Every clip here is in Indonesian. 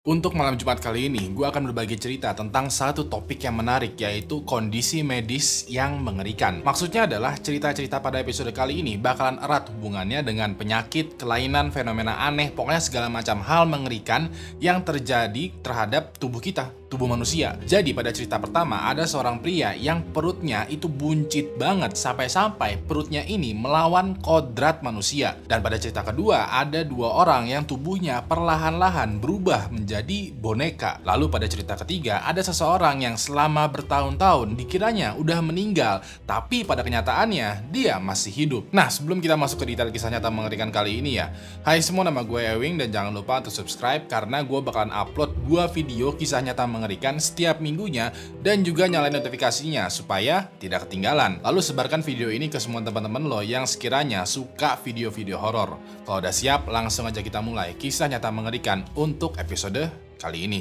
Untuk malam Jumat kali ini, gue akan berbagi cerita tentang satu topik yang menarik, yaitu kondisi medis yang mengerikan. Maksudnya adalah cerita-cerita pada episode kali ini bakalan erat hubungannya dengan penyakit, kelainan, fenomena aneh, pokoknya segala macam hal mengerikan yang terjadi terhadap tubuh kita, tubuh manusia. Jadi pada cerita pertama, ada seorang pria yang perutnya itu buncit banget sampai-sampai perutnya ini melawan kodrat manusia. Dan pada cerita kedua, ada dua orang yang tubuhnya perlahan-lahan berubah menjadi boneka. Lalu pada cerita ketiga, ada seseorang yang selama bertahun-tahun dikiranya udah meninggal, tapi pada kenyataannya dia masih hidup. Nah, sebelum kita masuk ke detail kisah nyata mengerikan kali ini ya, hai semua, nama gue Ewing dan jangan lupa untuk subscribe karena gue bakalan upload 2 video kisah nyata mengerikan setiap minggunya dan juga nyalain notifikasinya supaya tidak ketinggalan. Lalu sebarkan video ini ke semua teman-teman lo yang sekiranya suka video-video horor. Kalau udah siap, langsung aja kita mulai kisah nyata mengerikan untuk episode kali ini.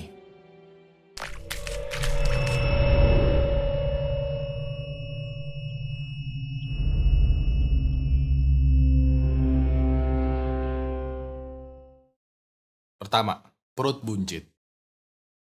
Pertama, perut buncit.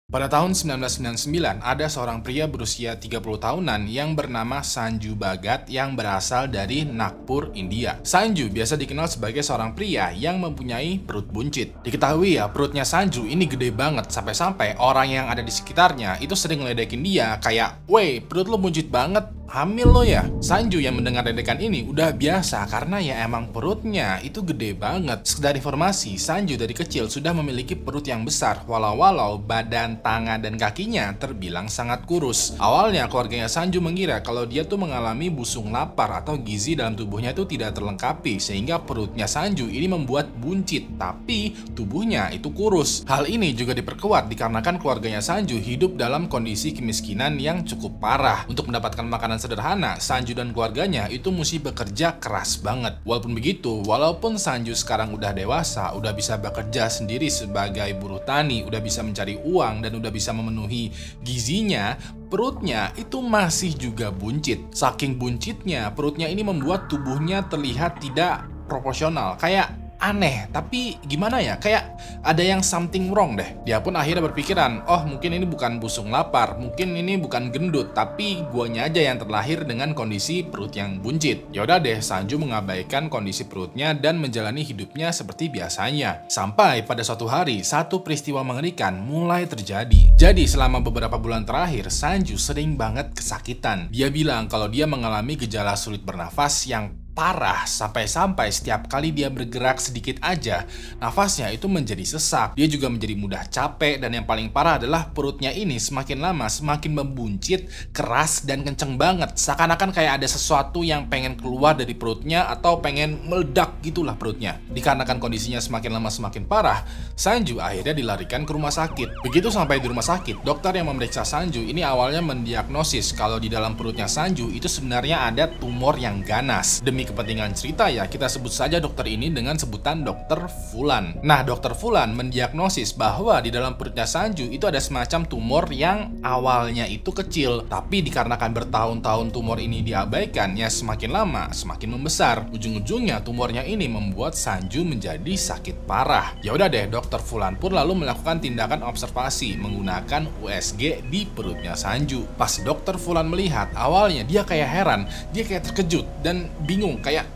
Pada tahun 1999, ada seorang pria berusia 30 tahunan yang bernama Sanju Bhagat yang berasal dari Nagpur, India. Sanju biasa dikenal sebagai seorang pria yang mempunyai perut buncit. Diketahui ya, perutnya Sanju ini gede banget sampai-sampai orang yang ada di sekitarnya itu sering ngeledekin dia kayak, "Weh, perut lo buncit banget, hamil lo ya?" Sanju yang mendengar ledekan ini udah biasa karena ya emang perutnya itu gede banget. Sekedar informasi, Sanju dari kecil sudah memiliki perut yang besar walau badan, tangan, dan kakinya terbilang sangat kurus. Awalnya keluarganya Sanju mengira kalau dia tuh mengalami busung lapar atau gizi dalam tubuhnya itu tidak terlengkapi sehingga perutnya Sanju ini membuat buncit, tapi tubuhnya itu kurus. Hal ini juga diperkuat dikarenakan keluarganya Sanju hidup dalam kondisi kemiskinan yang cukup parah. Untuk mendapatkan makanan sederhana, Sanju dan keluarganya itu mesti bekerja keras banget. Walaupun begitu, walaupun Sanju sekarang udah dewasa, udah bisa bekerja sendiri sebagai buruh tani, udah bisa mencari uang, dan udah bisa memenuhi gizinya, perutnya itu masih juga buncit. Saking buncitnya, perutnya ini membuat tubuhnya terlihat tidak proporsional, kayak aneh, tapi gimana ya, kayak ada yang something wrong deh. Dia pun akhirnya berpikiran, oh mungkin ini bukan busung lapar, mungkin ini bukan gendut, tapi guanya aja yang terlahir dengan kondisi perut yang buncit. Yaudah deh, Sanju mengabaikan kondisi perutnya dan menjalani hidupnya seperti biasanya. Sampai pada suatu hari, satu peristiwa mengerikan mulai terjadi. Jadi selama beberapa bulan terakhir, Sanju sering banget kesakitan. Dia bilang kalau dia mengalami gejala sulit bernafas yang parah sampai-sampai setiap kali dia bergerak sedikit aja, nafasnya itu menjadi sesak. Dia juga menjadi mudah capek dan yang paling parah adalah perutnya ini semakin lama semakin membuncit, keras dan kenceng banget. Seakan-akan kayak ada sesuatu yang pengen keluar dari perutnya atau pengen meledak gitulah perutnya. Dikarenakan kondisinya semakin lama semakin parah, Sanju akhirnya dilarikan ke rumah sakit. Begitu sampai di rumah sakit, dokter yang memeriksa Sanju ini awalnya mendiagnosis kalau di dalam perutnya Sanju itu sebenarnya ada tumor yang ganas. Demi kepentingan cerita ya, kita sebut saja dokter ini dengan sebutan Dokter Fulan. Nah, Dokter Fulan mendiagnosis bahwa di dalam perutnya Sanju itu ada semacam tumor yang awalnya itu kecil, tapi dikarenakan bertahun-tahun tumor ini diabaikan, ya semakin lama semakin membesar. Ujung-ujungnya tumornya ini membuat Sanju menjadi sakit parah. Ya udah deh, Dokter Fulan pun lalu melakukan tindakan observasi menggunakan USG di perutnya Sanju. Pas Dokter Fulan melihat, awalnya dia kayak heran, dia kayak terkejut dan bingung kayak,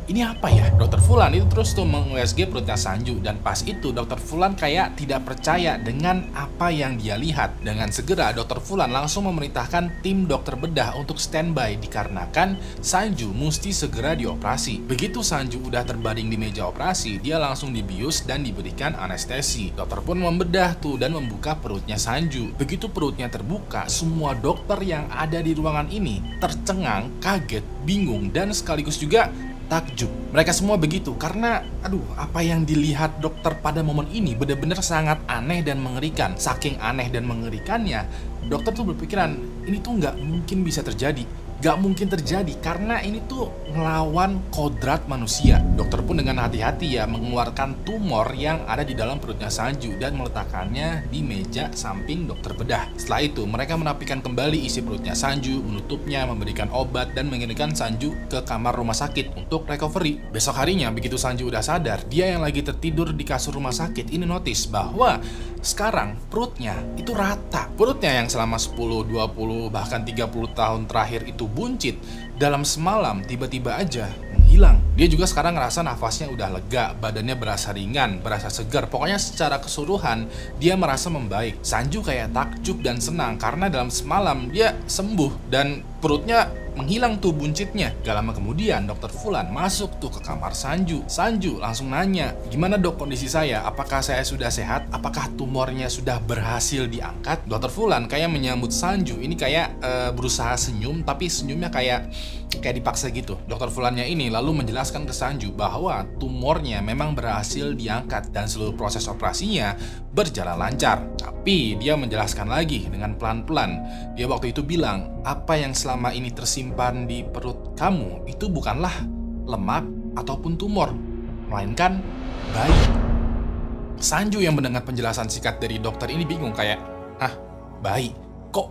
ini apa ya? Dokter Fulan itu terus tuh meng-USG perutnya Sanju dan pas itu Dokter Fulan kayak tidak percaya dengan apa yang dia lihat. Dengan segera Dokter Fulan langsung memerintahkan tim dokter bedah untuk standby dikarenakan Sanju mesti segera dioperasi. Begitu Sanju udah terbaring di meja operasi, dia langsung dibius dan diberikan anestesi. Dokter pun membedah tuh dan membuka perutnya Sanju. Begitu perutnya terbuka, semua dokter yang ada di ruangan ini tercengang, kaget, bingung dan sekaligus juga takjub. Mereka semua begitu karena apa yang dilihat dokter pada momen ini benar-benar sangat aneh dan mengerikan. Saking aneh dan mengerikannya, dokter tuh berpikiran ini tuh nggak mungkin bisa terjadi. Gak mungkin terjadi karena ini tuh ngelawan kodrat manusia. Dokter pun dengan hati-hati ya mengeluarkan tumor yang ada di dalam perutnya Sanju dan meletakkannya di meja samping dokter bedah. Setelah itu mereka menapikan kembali isi perutnya Sanju, menutupnya, memberikan obat dan mengirimkan Sanju ke kamar rumah sakit untuk recovery. Besok harinya begitu Sanju udah sadar, dia yang lagi tertidur di kasur rumah sakit ini notice bahwa sekarang perutnya itu rata. Perutnya yang selama 10, 20, bahkan 30 tahun terakhir itu buncit, dalam semalam tiba-tiba aja menghilang. Dia juga sekarang ngerasa nafasnya udah lega, badannya berasa ringan, berasa segar. Pokoknya secara keseluruhan dia merasa membaik. Sanju kayak takjub dan senang karena dalam semalam dia sembuh dan perutnya menghilang tuh buncitnya. Gak lama kemudian dokter Fulan masuk tuh ke kamar Sanju. Sanju langsung nanya, gimana dok kondisi saya? Apakah saya sudah sehat? Apakah tumornya sudah berhasil diangkat? Dokter Fulan kayak menyambut Sanju. Ini kayak berusaha senyum, tapi senyumnya kayak dipaksa gitu. Dokter Fulannya ini lalu menjelaskan ke Sanju bahwa tumornya memang berhasil diangkat dan seluruh proses operasinya berjalan lancar. Tapi dia menjelaskan lagi dengan pelan-pelan. Dia waktu itu bilang, apa yang selama ini tersimpan di perut kamu itu bukanlah lemak ataupun tumor, melainkan bayi. Sanju yang mendengar penjelasan singkat dari dokter ini bingung kayak, hah? Bayi? Kok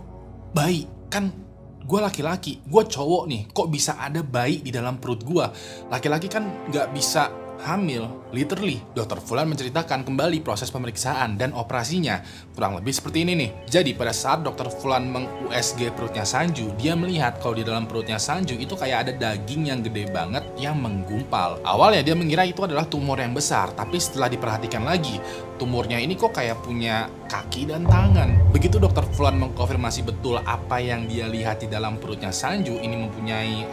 bayi? Kan gue laki-laki, gue cowok nih, kok bisa ada bayi di dalam perut gue? Laki-laki kan nggak bisa hamil, literally. Dokter Fulan menceritakan kembali proses pemeriksaan dan operasinya. Kurang lebih seperti ini nih. Jadi pada saat dokter Fulan meng-USG perutnya Sanju, dia melihat kalau di dalam perutnya Sanju itu kayak ada daging yang gede banget yang menggumpal. Awalnya dia mengira itu adalah tumor yang besar, tapi setelah diperhatikan lagi, tumornya ini kok kayak punya kaki dan tangan. Begitu dokter Fulan mengkonfirmasi betul apa yang dia lihat di dalam perutnya Sanju ini mempunyai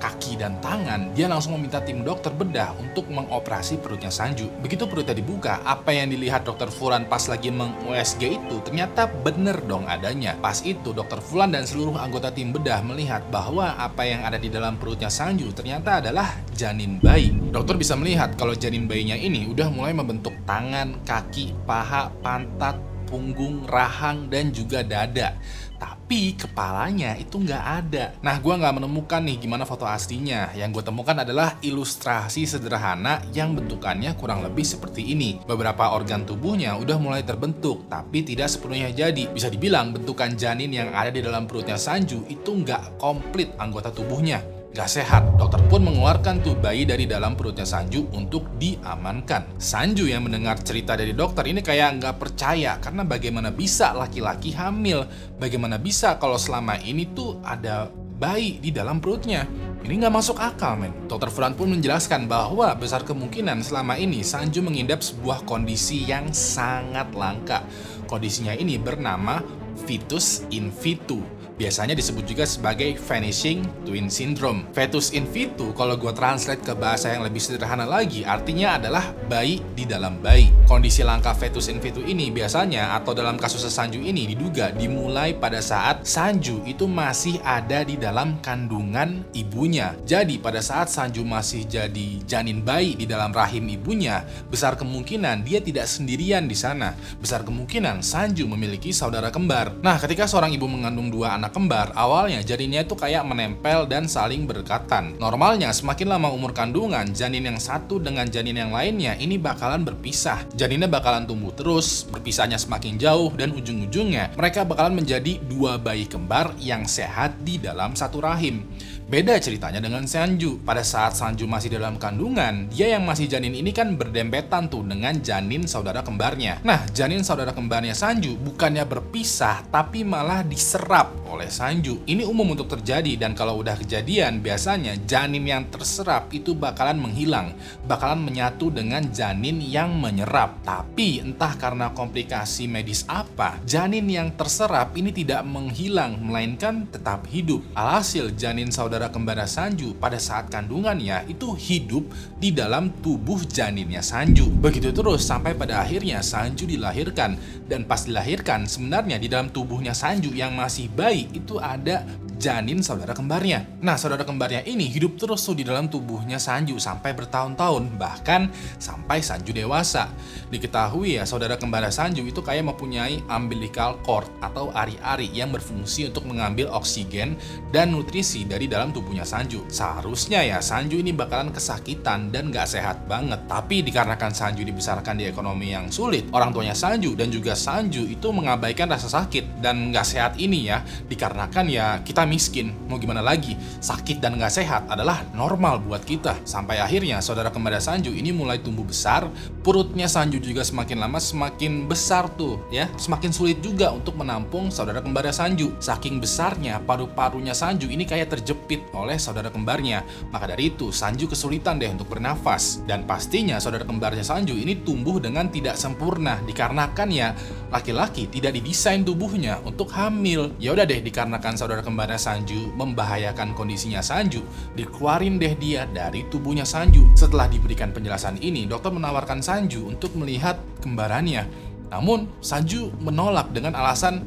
kaki dan tangan, dia langsung meminta tim dokter bedah untuk mengoperasi perutnya Sanju. Begitu perutnya dibuka, apa yang dilihat dokter Fulan pas lagi meng-USG itu ternyata bener dong adanya. Pas itu dokter Fulan dan seluruh anggota tim bedah melihat bahwa apa yang ada di dalam perutnya Sanju ternyata adalah janin bayi. Dokter bisa melihat kalau janin bayinya ini udah mulai membentuk tangan, kaki, paha, pantat, punggung, rahang, dan juga dada. Tapi kepalanya itu nggak ada. Nah, gue nggak menemukan nih gimana foto aslinya. Yang gue temukan adalah ilustrasi sederhana yang bentukannya kurang lebih seperti ini. Beberapa organ tubuhnya udah mulai terbentuk, tapi tidak sepenuhnya jadi. Bisa dibilang bentukan janin yang ada di dalam perutnya Sanju itu nggak komplit anggota tubuhnya. Gak sehat. Dokter pun mengeluarkan tuh bayi dari dalam perutnya Sanju untuk diamankan. Sanju yang mendengar cerita dari dokter ini kayak nggak percaya karena bagaimana bisa laki-laki hamil? Bagaimana bisa kalau selama ini tuh ada bayi di dalam perutnya? Ini nggak masuk akal, men. Dokter Fulan pun menjelaskan bahwa besar kemungkinan selama ini Sanju mengidap sebuah kondisi yang sangat langka. Kondisinya ini bernama fetus in vitu. Biasanya disebut juga sebagai vanishing twin syndrome. Fetus in vitu, kalau gue translate ke bahasa yang lebih sederhana lagi, artinya adalah bayi di dalam bayi. Kondisi langka fetus in vitu ini biasanya, atau dalam kasus Sanju ini diduga dimulai pada saat Sanju itu masih ada di dalam kandungan ibunya. Jadi pada saat Sanju masih jadi janin bayi di dalam rahim ibunya, besar kemungkinan dia tidak sendirian di sana. Besar kemungkinan Sanju memiliki saudara kembar. Nah, ketika seorang ibu mengandung dua anak kembar, awalnya janinnya itu kayak menempel dan saling berdekatan. Normalnya semakin lama umur kandungan, janin yang satu dengan janin yang lainnya ini bakalan berpisah. Janinnya bakalan tumbuh terus, berpisahnya semakin jauh, dan ujung-ujungnya mereka bakalan menjadi dua bayi kembar yang sehat di dalam satu rahim. Beda ceritanya dengan Sanju. Pada saat Sanju masih dalam kandungan, dia yang masih janin ini kan berdempetan tuh dengan janin saudara kembarnya. Nah, janin saudara kembarnya Sanju bukannya berpisah, tapi malah diserap oleh Sanju. Ini umum untuk terjadi, dan kalau udah kejadian, biasanya janin yang terserap itu bakalan menghilang, bakalan menyatu dengan janin yang menyerap. Tapi entah karena komplikasi medis apa, janin yang terserap ini tidak menghilang, melainkan tetap hidup. Alhasil janin saudara kembar Sanju pada saat kandungannya itu hidup di dalam tubuh janinnya Sanju. Begitu terus sampai pada akhirnya Sanju dilahirkan, dan pas dilahirkan sebenarnya di dalam tubuhnya Sanju yang masih bayi itu ada janin saudara kembarnya. Nah, saudara kembarnya ini hidup terus tuh di dalam tubuhnya Sanju sampai bertahun-tahun, bahkan sampai Sanju dewasa. Diketahui ya, saudara kembar Sanju itu kayak mempunyai umbilical cord atau ari-ari yang berfungsi untuk mengambil oksigen dan nutrisi dari dalam tubuhnya Sanju. Seharusnya ya Sanju ini bakalan kesakitan dan gak sehat banget. Tapi dikarenakan Sanju dibesarkan di ekonomi yang sulit, orang tuanya Sanju dan juga Sanju itu mengabaikan rasa sakit dan gak sehat ini ya, dikarenakan ya kita miskin. Mau gimana lagi, sakit dan gak sehat adalah normal buat kita. Sampai akhirnya saudara kembar Sanju ini mulai tumbuh besar, perutnya Sanju juga semakin lama semakin besar tuh ya, semakin sulit juga untuk menampung saudara kembar Sanju. Saking besarnya, paru-parunya Sanju ini kayak terjepit oleh saudara kembarnya. Maka dari itu Sanju kesulitan deh untuk bernafas. Dan pastinya saudara kembarnya Sanju ini tumbuh dengan tidak sempurna, dikarenakan ya laki-laki tidak didesain tubuhnya untuk hamil. Ya udah deh, dikarenakan saudara kembarnya Sanju membahayakan kondisinya Sanju, dikeluarin deh dia dari tubuhnya Sanju. Setelah diberikan penjelasan ini, dokter menawarkan Sanju untuk melihat kembarannya. Namun Sanju menolak dengan alasan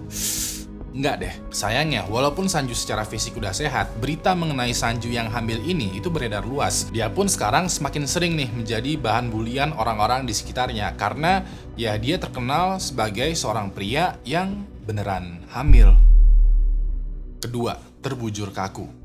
enggak deh. Sayangnya, walaupun Sanju secara fisik udah sehat, berita mengenai Sanju yang hamil ini itu beredar luas. Dia pun sekarang semakin sering nih menjadi bahan bulian orang-orang di sekitarnya karena ya dia terkenal sebagai seorang pria yang beneran hamil. Kedua, terbujur kaku.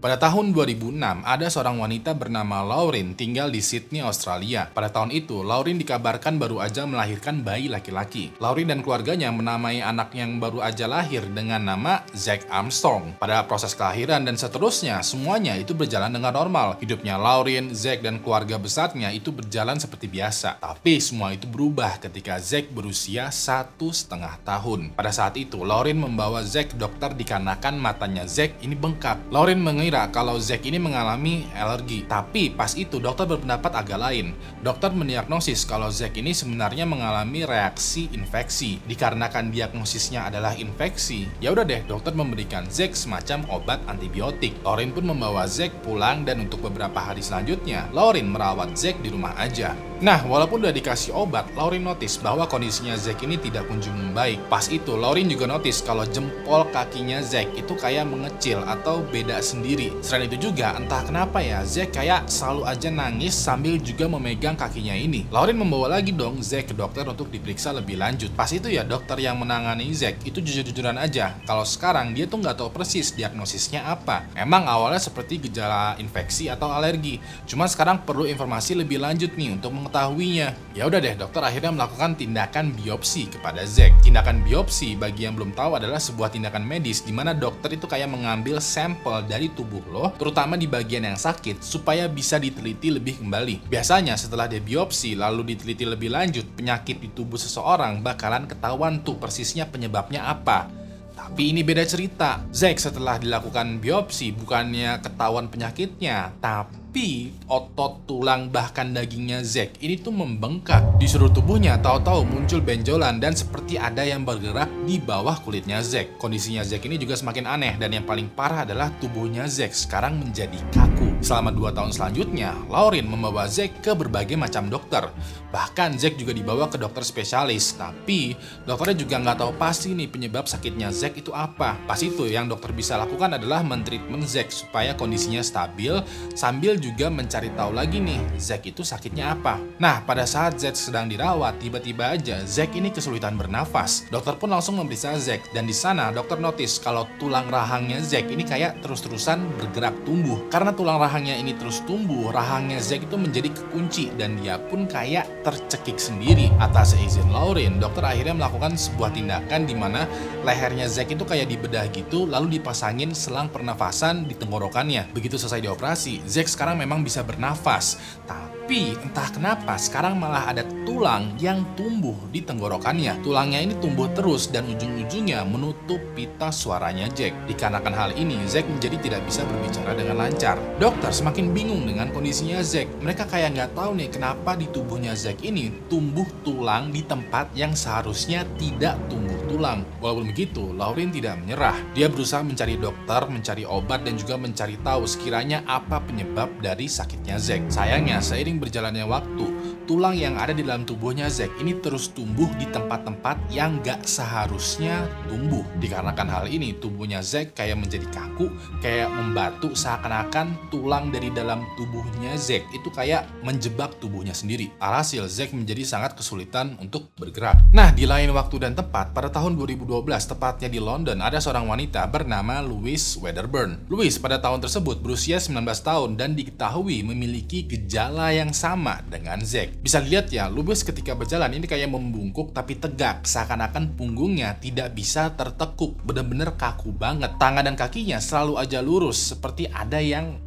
Pada tahun 2006, ada seorang wanita bernama Lauren tinggal di Sydney, Australia. Pada tahun itu, Lauren dikabarkan baru aja melahirkan bayi laki-laki. Lauren dan keluarganya menamai anak yang baru aja lahir dengan nama Zac Armstrong. Pada proses kelahiran dan seterusnya, semuanya itu berjalan dengan normal. Hidupnya Lauren, Zac, dan keluarga besarnya itu berjalan seperti biasa. Tapi semua itu berubah ketika Zac berusia 1,5 tahun. Pada saat itu, Lauren membawa Zac ke dokter dikarenakan matanya Zac ini bengkak. Lauren mengira kalau Zac ini mengalami alergi, tapi pas itu dokter berpendapat agak lain. Dokter mendiagnosis kalau Zac ini sebenarnya mengalami reaksi infeksi. Dikarenakan diagnosisnya adalah infeksi, ya udah deh dokter memberikan Zac semacam obat antibiotik. Lauren pun membawa Zac pulang dan untuk beberapa hari selanjutnya Lauren merawat Zac di rumah aja. Nah, walaupun udah dikasih obat, Lauren notice bahwa kondisinya Zac ini tidak kunjung membaik. Pas itu Lauren juga notice kalau jempol kakinya Zac itu kayak mengecil atau beda sendiri. Selain itu juga, entah kenapa ya, Zac kayak selalu aja nangis sambil juga memegang kakinya ini. Lauren membawa lagi dong Zac ke dokter untuk diperiksa lebih lanjut. Pas itu ya, dokter yang menangani Zac itu jujur-jujuran aja kalau sekarang dia tuh nggak tahu persis diagnosisnya apa. Emang awalnya seperti gejala infeksi atau alergi, cuma sekarang perlu informasi lebih lanjut nih untuk mengetahuinya. Ya udah deh, dokter akhirnya melakukan tindakan biopsi kepada Zac. Tindakan biopsi bagi yang belum tahu adalah sebuah tindakan medis di mana dokter itu kayak mengambil sampel dari tubuh lo, terutama di bagian yang sakit, supaya bisa diteliti lebih kembali. Biasanya setelah dia biopsi lalu diteliti lebih lanjut, penyakit di tubuh seseorang bakalan ketahuan tuh persisnya penyebabnya apa. Tapi ini beda cerita. Zac setelah dilakukan biopsi bukannya ketahuan penyakitnya, tapi otot, tulang, bahkan dagingnya Zac ini tuh membengkak. Di seluruh tubuhnya tahu-tahu muncul benjolan dan seperti ada yang bergerak di bawah kulitnya Zac. Kondisinya Zac ini juga semakin aneh dan yang paling parah adalah tubuhnya Zac sekarang menjadi kaku. Selama 2 tahun selanjutnya, Lauren membawa Zac ke berbagai macam dokter. Bahkan Zac juga dibawa ke dokter spesialis, tapi dokternya juga nggak tahu pasti nih penyebab sakitnya Zac itu apa. Pas itu yang dokter bisa lakukan adalah mentreatment Zac supaya kondisinya stabil sambil juga mencari tahu lagi nih Zac itu sakitnya apa. Nah, pada saat Zac sedang dirawat, tiba-tiba aja Zac ini kesulitan bernafas. Dokter pun langsung memeriksa Zac dan di sana dokter notice kalau tulang rahangnya Zac ini kayak terus-terusan bergerak tumbuh. Karena tulang rahangnya ini terus tumbuh, rahangnya Zac itu menjadi kekunci dan dia pun kayak tercekik sendiri. Atas izin Lauren, dokter akhirnya melakukan sebuah tindakan di mana lehernya Zac itu kayak dibedah gitu lalu dipasangin selang pernafasan di tenggorokannya. Begitu selesai dioperasi, Zac sekarang memang bisa bernafas, tapi entah kenapa sekarang malah ada tulang yang tumbuh di tenggorokannya. Tulangnya ini tumbuh terus dan ujung-ujungnya menutup pita suaranya Zac. Dikarenakan hal ini, Zac menjadi tidak bisa berbicara dengan lancar. Dokter semakin bingung dengan kondisinya Zac. Mereka kayak nggak tahu nih kenapa di tubuhnya Zac ini tumbuh tulang di tempat yang seharusnya tidak tumbuh tulang. Walaupun begitu, Lauren tidak menyerah. Dia berusaha mencari dokter, mencari obat, dan juga mencari tahu sekiranya apa penyebab dari sakitnya Zac. Sayangnya, seiring berjalannya waktu, tulang yang ada di dalam tubuhnya Zack ini terus tumbuh di tempat-tempat yang gak seharusnya tumbuh. Dikarenakan hal ini, tubuhnya Zack kayak menjadi kaku, kayak membatu, seakan-akan tulang dari dalam tubuhnya Zack itu kayak menjebak tubuhnya sendiri. Alhasil, Zack menjadi sangat kesulitan untuk bergerak. Nah, di lain waktu dan tempat, pada tahun 2012, tepatnya di London, ada seorang wanita bernama Louise Wedderburn. Louise pada tahun tersebut berusia 19 tahun dan diketahui memiliki gejala yang sama dengan Zack. Bisa dilihat ya, Louise ketika berjalan ini kayak membungkuk tapi tegak, seakan-akan punggungnya tidak bisa tertekuk, bener-bener kaku banget. Tangan dan kakinya selalu aja lurus, seperti ada yang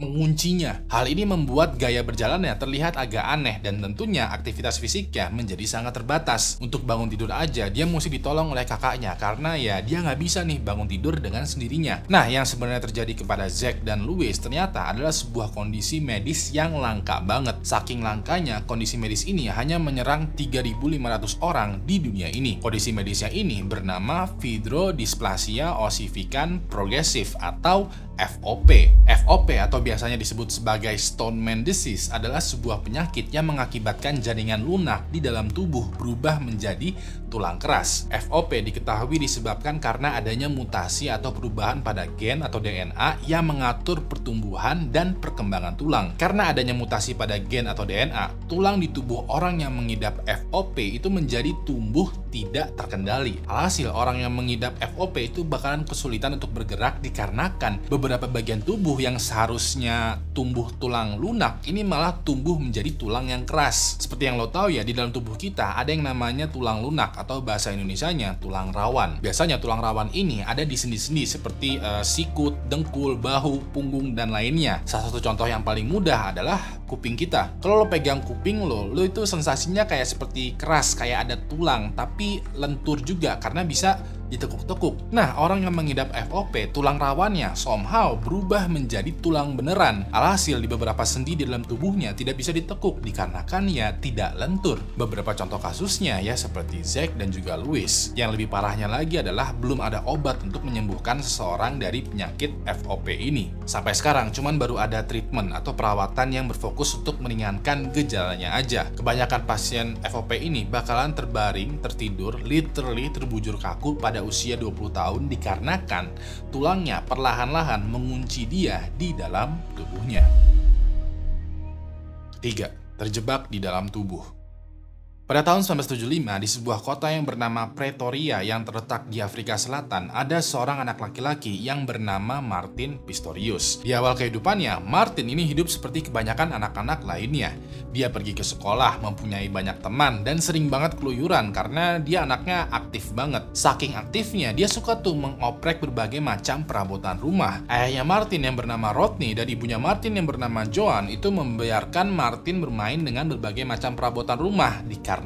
menguncinya. Hal ini membuat gaya berjalannya terlihat agak aneh dan tentunya aktivitas fisiknya menjadi sangat terbatas. Untuk bangun tidur aja dia mesti ditolong oleh kakaknya karena ya dia nggak bisa nih bangun tidur dengan sendirinya. Nah, yang sebenarnya terjadi kepada Zack dan Louise ternyata adalah sebuah kondisi medis yang langka banget. Saking langkanya, kondisi medis ini hanya menyerang 3.500 orang di dunia ini. Kondisi medisnya ini bernama fibrodysplasia ossificans progressive atau FOP. FOP atau biasanya disebut sebagai Stoneman Disease adalah sebuah penyakit yang mengakibatkan jaringan lunak di dalam tubuh berubah menjadi tulang keras. FOP diketahui disebabkan karena adanya mutasi atau perubahan pada gen atau DNA yang mengatur pertumbuhan dan perkembangan tulang. Karena adanya mutasi pada gen atau DNA, tulang di tubuh orang yang mengidap FOP itu menjadi tumbuh tidak terkendali. Alhasil, orang yang mengidap FOP itu bakalan kesulitan untuk bergerak dikarenakan beberapa bagian tubuh yang seharusnya tumbuh tulang lunak ini malah tumbuh menjadi tulang yang keras. Seperti yang lo tahu ya, di dalam tubuh kita ada yang namanya tulang lunak atau bahasa Indonesianya tulang rawan. Biasanya tulang rawan ini ada di sendi-sendi seperti sikut, dengkul, bahu, punggung, dan lainnya. Salah satu contoh yang paling mudah adalah kuping kita. Kalau lo pegang kuping lo itu sensasinya kayak seperti keras, kayak ada tulang, tapi lentur juga karena bisa ditekuk-tekuk. Nah, orang yang mengidap FOP, tulang rawannya somehow berubah menjadi tulang beneran. Alhasil, di beberapa sendi di dalam tubuhnya tidak bisa ditekuk dikarenakan ya tidak lentur. Beberapa contoh kasusnya ya seperti Zack dan juga Louise. Yang lebih parahnya lagi adalah belum ada obat untuk menyembuhkan seseorang dari penyakit FOP ini. Sampai sekarang cuman baru ada treatment atau perawatan yang berfokus untuk meringankan gejalanya aja. Kebanyakan pasien FOP ini bakalan terbaring, tertidur, literally terbujur kaku pada usia 20 tahun dikarenakan tulangnya perlahan-lahan mengunci dia di dalam tubuhnya. 3. Terjebak di dalam tubuh. Pada tahun 1975, di sebuah kota yang bernama Pretoria yang terletak di Afrika Selatan, ada seorang anak laki-laki yang bernama Martin Pistorius. Di awal kehidupannya, Martin ini hidup seperti kebanyakan anak-anak lainnya. Dia pergi ke sekolah, mempunyai banyak teman, dan sering banget keluyuran karena dia anaknya aktif banget. Saking aktifnya, dia suka tuh mengoprek berbagai macam perabotan rumah. Ayahnya Martin yang bernama Rodney dan ibunya Martin yang bernama Joan itu membiarkan Martin bermain dengan berbagai macam perabotan rumah dikarenakan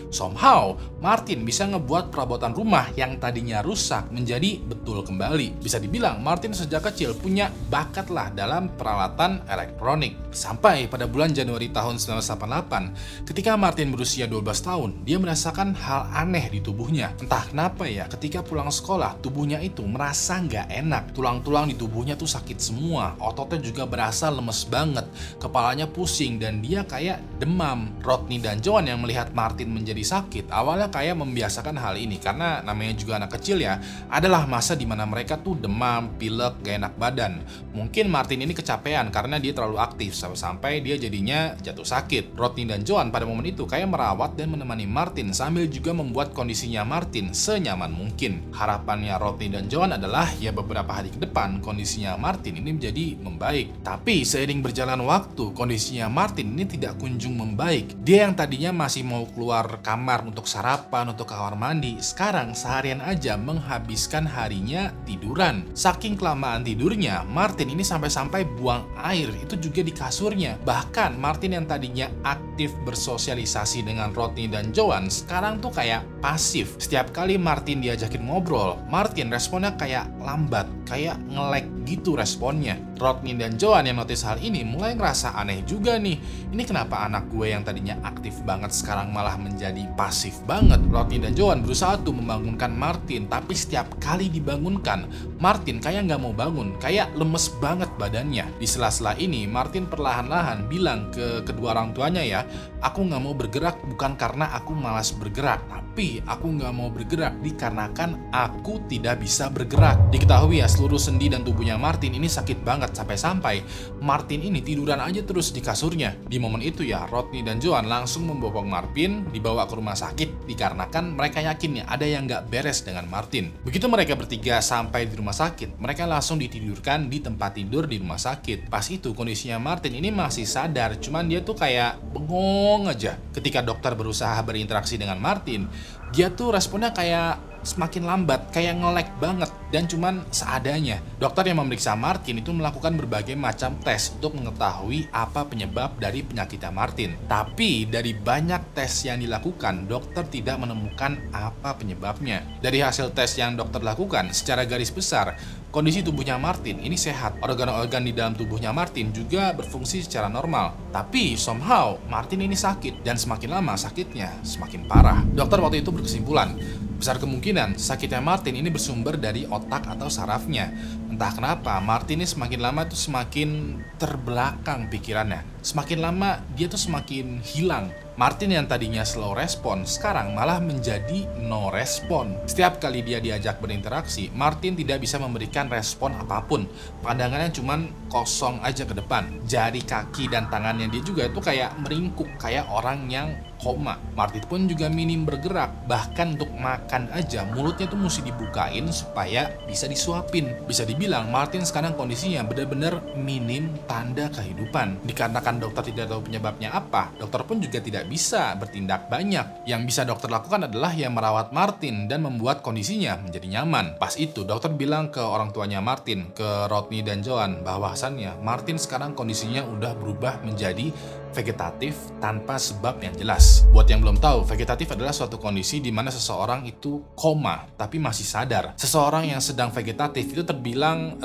somehow Martin bisa ngebuat perabotan rumah yang tadinya rusak menjadi betul kembali. Bisa dibilang Martin sejak kecil punya bakat lah dalam peralatan elektronik. Sampai pada bulan Januari tahun 1988, ketika Martin berusia 12 tahun, dia merasakan hal aneh di tubuhnya. Entah kenapa ya, ketika pulang sekolah, tubuhnya itu merasa nggak enak. Tulang-tulang di tubuhnya tuh sakit semua, ototnya juga berasa lemes banget, kepalanya pusing, dan dia kayak demam. Rodney dan Joan yang melihat Martin menjadi sakit, awalnya kayak membiasakan hal ini, karena namanya juga anak kecil ya, adalah masa dimana mereka tuh demam, pilek, gak enak badan. Mungkin Martin ini kecapean karena dia terlalu aktif, sampai dia jadinya jatuh sakit. Rodney dan Joan pada momen itu kayak merawat dan menemani Martin sambil juga membuat kondisinya Martin senyaman mungkin. Harapannya Rodney dan Joan adalah ya beberapa hari ke depan kondisinya Martin ini menjadi membaik. Tapi seiring berjalan waktu, kondisinya Martin ini tidak kunjung membaik. Dia yang tadinya masih mau keluar kamar untuk sarapan, untuk kamar mandi, sekarang seharian aja menghabiskan harinya tiduran. Saking kelamaan tidurnya, Martin ini sampai-sampai buang air itu juga di kasurnya. Bahkan Martin yang tadinya aktif bersosialisasi dengan Rodney dan Joan sekarang tuh kayak pasif. Setiap kali Martin diajakin ngobrol, Martin responnya kayak lambat, kayak nge-lag gitu responnya. Rodney dan Joan yang notice hal ini mulai ngerasa aneh juga nih. Ini kenapa anak gue yang tadinya aktif banget sekarang malah menjadi pasif banget? Rodney dan Joan berusaha tuh membangunkan Martin, tapi setiap kali dibangunkan, Martin kayak nggak mau bangun, kayak lemes banget badannya. Di sela-sela ini, Martin perlahan-lahan bilang ke kedua orang tuanya ya, aku nggak mau bergerak bukan karena aku malas bergerak, tapi aku nggak mau bergerak dikarenakan aku tidak bisa bergerak. Diketahui ya, seluruh sendi dan tubuhnya Martin ini sakit banget sampai-sampai Martin ini tiduran aja terus di kasurnya. Di momen itu ya, Rodney dan Joan langsung membopong Martin, dibawa ke rumah sakit dikarenakan mereka yakin ya ada yang nggak beres dengan Martin. Begitu mereka bertiga sampai di rumah sakit, mereka langsung ditidurkan di tempat tidur di rumah sakit. Pas itu kondisinya Martin ini masih sadar, cuman dia tuh kayak bengong aja. Ketika dokter berusaha berinteraksi dengan Martin, dia tuh responnya kayak semakin lambat, kayak nge-lag banget dan cuman seadanya. Dokter yang memeriksa Martin itu melakukan berbagai macam tes untuk mengetahui apa penyebab dari penyakitnya Martin. Tapi dari banyak tes yang dilakukan, dokter tidak menemukan apa penyebabnya. Dari hasil tes yang dokter lakukan, secara garis besar, kondisi tubuhnya Martin ini sehat. Organ-organ di dalam tubuhnya Martin juga berfungsi secara normal. Tapi somehow Martin ini sakit dan semakin lama sakitnya semakin parah. Dokter waktu itu berkesimpulan, besar kemungkinan sakitnya Martin ini bersumber dari otak atau sarafnya. Entah kenapa Martin ini semakin lama tuh semakin terbelakang pikirannya. Semakin lama dia tuh semakin hilang. Martin yang tadinya slow respon sekarang malah menjadi no respon. Setiap kali dia diajak berinteraksi, Martin tidak bisa memberikan respon apapun. Pandangannya cuman kosong aja ke depan. Jari, kaki, dan tangannya dia juga itu kayak meringkuk, kayak orang yang koma. Martin pun juga minim bergerak. Bahkan untuk makan aja mulutnya tuh mesti dibukain supaya bisa disuapin. Bisa dibilang Martin sekarang kondisinya benar-benar minim tanda kehidupan. Dikarenakan dokter tidak tahu penyebabnya apa, dokter pun juga tidak bisa bertindak banyak. Yang bisa dokter lakukan adalah yang merawat Martin dan membuat kondisinya menjadi nyaman. Pas itu dokter bilang ke orang tuanya Martin, ke Rodney dan Joan, bahwasannya Martin sekarang kondisinya udah berubah menjadi vegetatif tanpa sebab yang jelas. Buat yang belum tahu, vegetatif adalah suatu kondisi di mana seseorang itu koma tapi masih sadar. Seseorang yang sedang vegetatif itu terbilang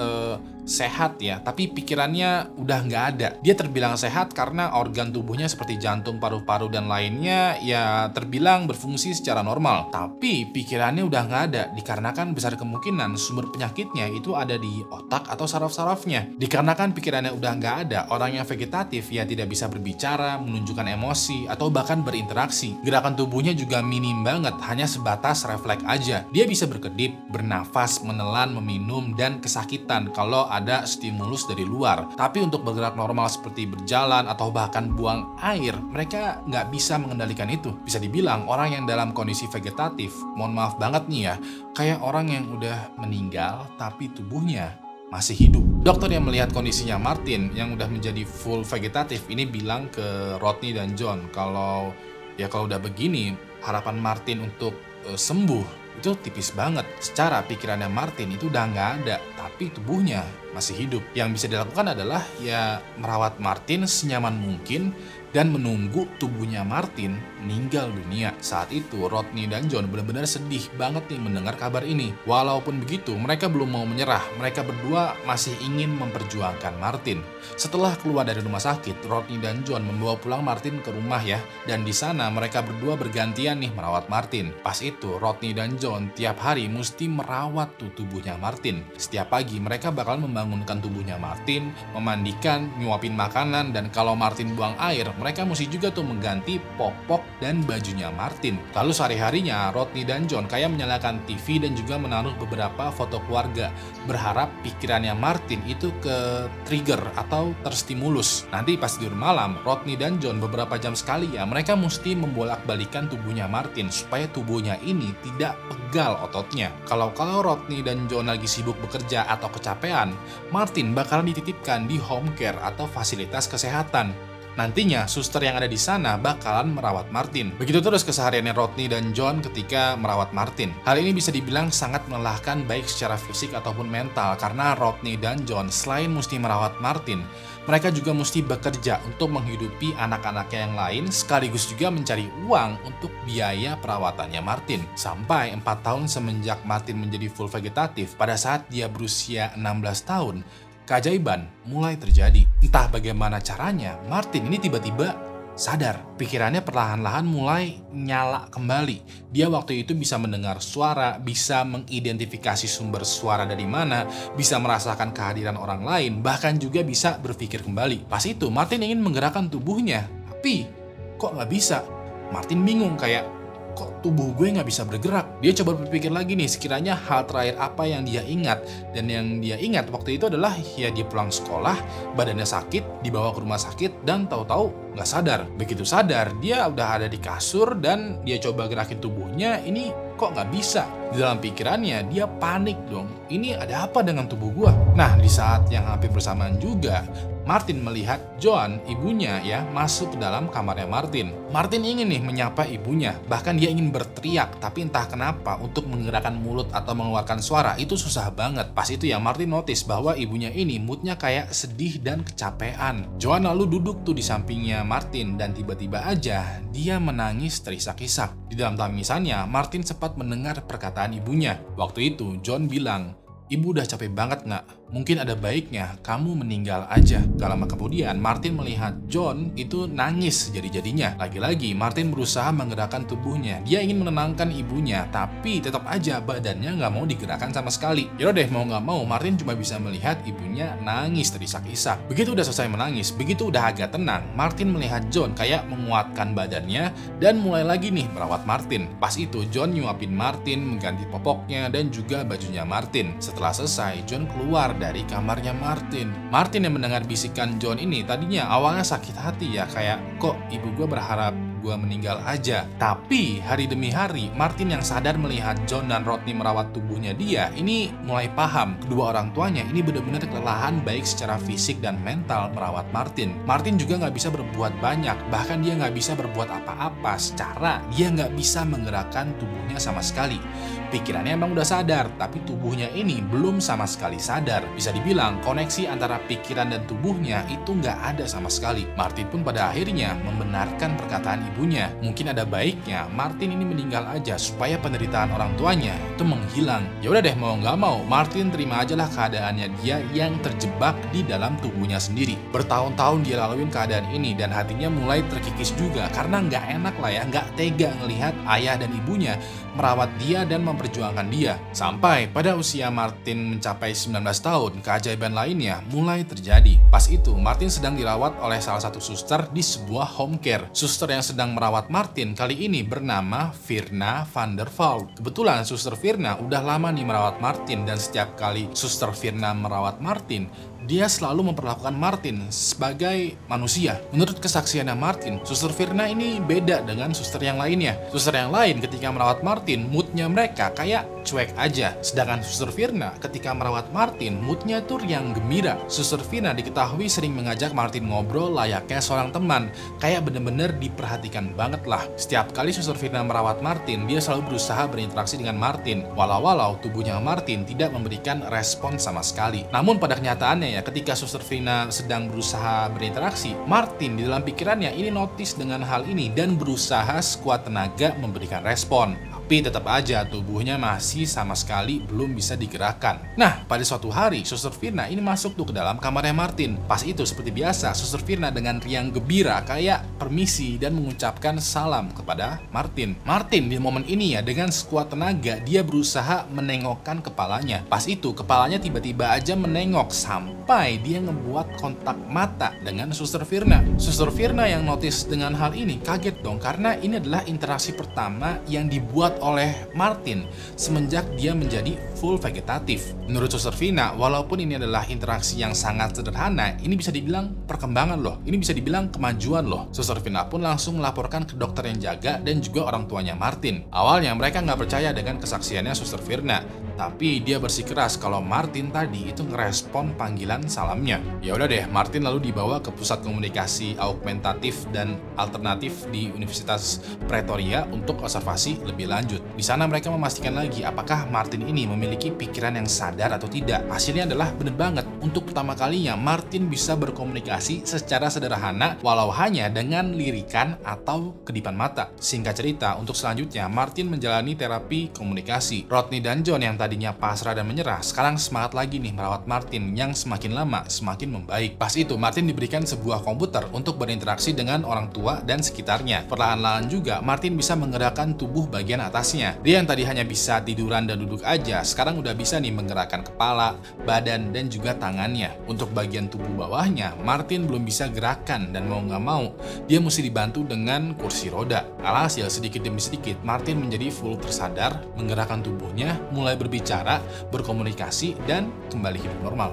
sehat ya, tapi pikirannya udah nggak ada. Dia terbilang sehat karena organ tubuhnya seperti jantung, paru-paru, dan lainnya ya terbilang berfungsi secara normal. Tapi pikirannya udah nggak ada, dikarenakan besar kemungkinan sumber penyakitnya itu ada di otak atau saraf-sarafnya. Dikarenakan pikirannya udah nggak ada, orang yang vegetatif ya tidak bisa berbicara, menunjukkan emosi, atau bahkan berinteraksi. Gerakan tubuhnya juga minim banget, hanya sebatas refleks aja. Dia bisa berkedip, bernafas, menelan, meminum, dan kesakitan kalau ada stimulus dari luar. Tapi untuk bergerak normal seperti berjalan atau bahkan buang air, mereka nggak bisa mengendalikan itu. Bisa dibilang orang yang dalam kondisi vegetatif, mohon maaf banget nih ya, kayak orang yang udah meninggal tapi tubuhnya masih hidup. Dokter yang melihat kondisinya Martin yang udah menjadi full vegetatif ini bilang ke Rodney dan John kalau udah begini, harapan Martin untuk sembuh itu tipis banget. Secara pikirannya Martin itu udah nggak ada, tapi tubuhnya masih hidup. Yang bisa dilakukan adalah ya merawat Martin senyaman mungkin dan menunggu tubuhnya Martin meninggal dunia. Saat itu Rodney dan John benar-benar sedih banget nih mendengar kabar ini. Walaupun begitu, mereka belum mau menyerah. Mereka berdua masih ingin memperjuangkan Martin. Setelah keluar dari rumah sakit, Rodney dan John membawa pulang Martin ke rumah ya. Dan di sana mereka berdua bergantian nih merawat Martin. Pas itu Rodney dan John tiap hari mesti merawat tubuhnya Martin. Setiap pagi mereka bakal membangunkan tubuhnya Martin, memandikan, nyuapin makanan, dan kalau Martin buang air, mereka mesti juga tuh mengganti popok dan bajunya Martin. Lalu sehari-harinya Rodney dan John kayak menyalakan TV dan juga menaruh beberapa foto keluarga, berharap pikirannya Martin itu ke trigger atau terstimulus. Nanti pas tidur malam, Rodney dan John beberapa jam sekali ya mereka mesti membolak-balikan tubuhnya Martin supaya tubuhnya ini tidak pegal ototnya. Kalau Rodney dan John lagi sibuk bekerja atau kecapean, Martin bakalan dititipkan di home care atau fasilitas kesehatan. Nantinya, suster yang ada di sana bakalan merawat Martin. Begitu terus kesehariannya Rodney dan John ketika merawat Martin. Hal ini bisa dibilang sangat melelahkan baik secara fisik ataupun mental karena Rodney dan John selain mesti merawat Martin, mereka juga mesti bekerja untuk menghidupi anak-anaknya yang lain sekaligus juga mencari uang untuk biaya perawatannya Martin. Sampai 4 tahun semenjak Martin menjadi full vegetatif, pada saat dia berusia 16 tahun, keajaiban mulai terjadi. Entah bagaimana caranya, Martin ini tiba-tiba sadar. Pikirannya perlahan-lahan mulai nyala kembali. Dia waktu itu bisa mendengar suara, bisa mengidentifikasi sumber suara dari mana, bisa merasakan kehadiran orang lain, bahkan juga bisa berpikir kembali. Pas itu Martin ingin menggerakkan tubuhnya, tapi kok nggak bisa? Martin bingung kayak, kok tubuh gue nggak bisa bergerak? Dia coba berpikir lagi nih, sekiranya hal terakhir apa yang dia ingat. Dan yang dia ingat waktu itu adalah ya dia pulang sekolah, badannya sakit, dibawa ke rumah sakit, dan tahu-tahu nggak sadar. Begitu sadar, dia udah ada di kasur dan dia coba gerakin tubuhnya, ini kok nggak bisa? Di dalam pikirannya, dia panik dong. Ini ada apa dengan tubuh gua? Nah, di saat yang hampir bersamaan juga, Martin melihat Joan, ibunya ya, masuk ke dalam kamarnya Martin. Martin ingin nih menyapa ibunya, bahkan dia ingin berteriak, tapi entah kenapa untuk menggerakkan mulut atau mengeluarkan suara itu susah banget. Pas itu ya Martin notice bahwa ibunya ini moodnya kayak sedih dan kecapean. Joan lalu duduk tuh di sampingnya Martin dan tiba-tiba aja dia menangis terisak-isak. Di dalam tangisannya, Martin sempat mendengar perkataan ibunya. Waktu itu John bilang, "Ibu udah capek banget nggak? Mungkin ada baiknya kamu meninggal aja." Gak lama kemudian, Martin melihat John itu nangis jadi-jadinya. Lagi-lagi, Martin berusaha menggerakkan tubuhnya. Dia ingin menenangkan ibunya, tapi tetap aja badannya nggak mau digerakkan sama sekali. Yaudah deh, mau nggak mau, Martin cuma bisa melihat ibunya nangis terisak-isak. Begitu udah selesai menangis, begitu udah agak tenang, Martin melihat John kayak menguatkan badannya dan mulai lagi nih merawat Martin. Pas itu, John nyuapin Martin, mengganti popoknya, dan juga bajunya Martin. Setelah selesai, John keluar dari kamarnya Martin. Martin yang mendengar bisikan John ini tadinya awalnya sakit hati ya, kayak kok ibu gue berharap gue meninggal aja. Tapi hari demi hari Martin yang sadar melihat John dan Rodney merawat tubuhnya dia ini mulai paham kedua orang tuanya ini benar-benar kelelahan baik secara fisik dan mental merawat Martin. Martin juga nggak bisa berbuat banyak, bahkan dia nggak bisa berbuat apa-apa secara dia nggak bisa menggerakkan tubuhnya sama sekali. Pikirannya emang udah sadar, tapi tubuhnya ini belum sama sekali sadar. Bisa dibilang koneksi antara pikiran dan tubuhnya itu nggak ada sama sekali. Martin pun pada akhirnya membenarkan perkataan ibunya. Mungkin ada baiknya Martin ini meninggal aja supaya penderitaan orang tuanya itu menghilang. Ya udah deh, mau nggak mau Martin terima aja lah keadaannya dia yang terjebak di dalam tubuhnya sendiri. Bertahun-tahun dia laluin keadaan ini dan hatinya mulai terkikis juga karena nggak enak lah ya, nggak tega ngelihat ayah dan ibunya merawat dia dan memperjuangkan dia. Sampai pada usia Martin mencapai 19 tahun, keajaiban lainnya mulai terjadi. Pas itu, Martin sedang dirawat oleh salah satu suster di sebuah home care. Suster yang sedang merawat Martin kali ini bernama Virna van der Valk. Kebetulan suster Virna udah lama nih merawat Martin dan setiap kali suster Virna merawat Martin, dia selalu memperlakukan Martin sebagai manusia. Menurut kesaksiannya Martin, suster Virna ini beda dengan suster yang lainnya. Suster yang lain ketika merawat Martin, moodnya mereka kayak cuek aja. Sedangkan suster Virna ketika merawat Martin, moodnya tuh yang gembira. Suster Virna diketahui sering mengajak Martin ngobrol layaknya seorang teman. Kayak bener-bener diperhatikan banget lah. Setiap kali suster Virna merawat Martin, dia selalu berusaha berinteraksi dengan Martin. Walau tubuhnya Martin tidak memberikan respon sama sekali. Namun pada kenyataannya ya, ketika suster Virna sedang berusaha berinteraksi, Martin di dalam pikirannya ini notice dengan hal ini dan berusaha sekuat tenaga memberikan respon. Tapi tetap aja tubuhnya masih sama sekali belum bisa digerakkan. Nah, pada suatu hari, suster Virna ini masuk tuh ke dalam kamarnya Martin. Pas itu seperti biasa, suster Virna dengan riang gembira kayak permisi dan mengucapkan salam kepada Martin. Martin di momen ini ya dengan sekuat tenaga dia berusaha menengokkan kepalanya. Pas itu kepalanya tiba-tiba aja menengok sampai dia ngebuat kontak mata dengan suster Virna. Suster Virna yang notice dengan hal ini kaget dong karena ini adalah interaksi pertama yang dibuat oleh Martin semenjak dia menjadi full vegetatif. Menurut suster Virna, walaupun ini adalah interaksi yang sangat sederhana, ini bisa dibilang perkembangan loh, ini bisa dibilang kemajuan loh. Suster Virna pun langsung melaporkan ke dokter yang jaga dan juga orang tuanya Martin. Awalnya mereka nggak percaya dengan kesaksiannya suster Virna, tapi dia bersikeras kalau Martin tadi itu ngerespon panggilan salamnya. Ya udah deh, Martin lalu dibawa ke pusat komunikasi augmentatif dan alternatif di Universitas Pretoria untuk observasi lebih lanjut. Di sana mereka memastikan lagi apakah Martin ini memiliki pikiran yang sadar atau tidak. Hasilnya adalah bener banget. Untuk pertama kalinya Martin bisa berkomunikasi secara sederhana walau hanya dengan lirikan atau kedipan mata. Singkat cerita, untuk selanjutnya Martin menjalani terapi komunikasi. Rodney dan John yang tadinya pasrah dan menyerah, sekarang semangat lagi nih merawat Martin yang semakin lama semakin membaik. Pas itu Martin diberikan sebuah komputer untuk berinteraksi dengan orang tua dan sekitarnya. Perlahan-lahan juga Martin bisa menggerakkan tubuh bagian atasnya. Dia yang tadi hanya bisa tiduran dan duduk aja, sekarang udah bisa nih menggerakkan kepala, badan, dan juga tangannya. Untuk bagian tubuh bawahnya, Martin belum bisa gerakan dan mau nggak mau, dia mesti dibantu dengan kursi roda. Alhasil sedikit demi sedikit, Martin menjadi full tersadar, menggerakkan tubuhnya, mulai berbicara, berkomunikasi, dan kembali hidup normal.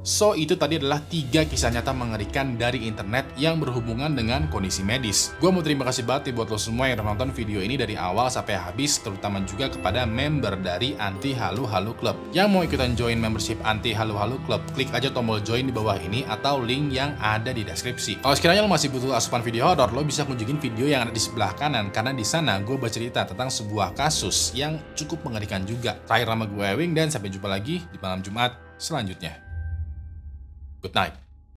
So, itu tadi adalah 3 kisah nyata mengerikan dari internet yang berhubungan dengan kondisi medis. Gue mau terima kasih banget buat lo semua yang udah nonton video ini dari awal sampai habis, terutama juga kepada member dari Anti Halu Halu Club. Yang mau ikutan join membership Anti Halu Halu Club, klik aja tombol join di bawah ini atau link yang ada di deskripsi. Kalau sekiranya lo masih butuh asupan video horor, lo bisa kunjungin video yang ada di sebelah kanan, karena di sana gue bercerita tentang sebuah kasus yang cukup mengerikan juga. Terakhir, nama gue Ewing, dan sampai jumpa lagi di malam Jumat selanjutnya. Good night.